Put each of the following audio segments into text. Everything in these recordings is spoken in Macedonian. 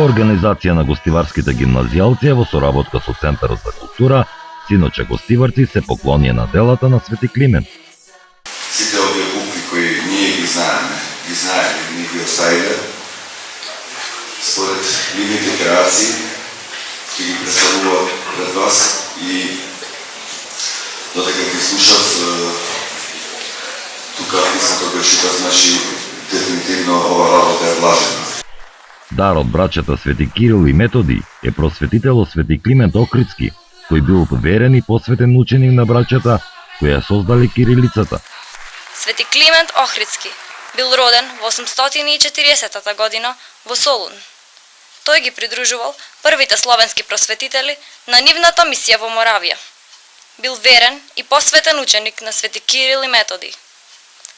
организација на гостиварските гимназијалци во соработка со Центарот за култура, синоче гостиварци се поклонија на делата на Свети Климент. Сите овие букви кои ние ги знаеме, ни ги оставиле, според нивните креации, ќе ги представуват пред вас и додека ги слушав тука писмото кој читав, значи дефинитивно ова работа е влажена. Дар од браќата Свети Кирил и Методи е просветителот Свети Климент Охридски, кој бил верен и посветен ученик на браќата кои ја создали кирилицата. Свети Климент Охридски бил роден во 840 година во Солун. Тој ги придружувал првите славенски просветители на нивната мисија во Моравија. Бил верен и посветен ученик на Свети Кирил и Методи.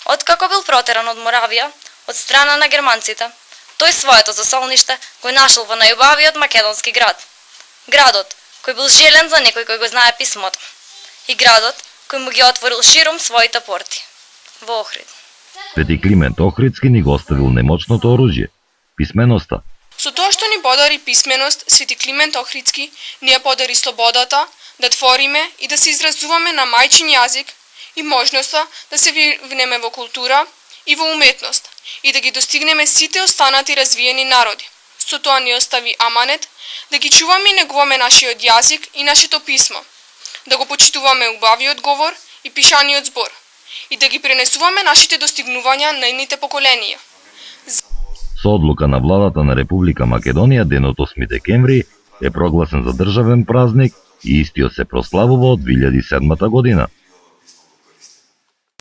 Откако бил протеран од Моравија, од страна на германците, тој своето засолниште го нашол во најубавиот македонски град. Градот кој бил желен за некој кој го знае писмото. И градот кој му ги отворил широм своите порти. Во Охрид. Свети Климент Охридски ни го оставил немочното оружје – писменоста. Со тоа што ни подари писменост, Свети Климент Охридски ни ја подари слободата да твориме и да се изразуваме на мајчин јазик и можноста да се вивнеме во култура и во уметност и да ги достигнеме сите останати развиени народи. Со тоа ни остави аманет да ги чуваме и негуваме нашиот јазик и нашето писмо, да го почитуваме убавиот говор и пишаниот збор и да ги пренесуваме нашите достигнувања на идните поколенија. Со одлука на владата на Република Македонија, денот 8 декември е прогласен за државен празник и истиот се прославува од 2007 година.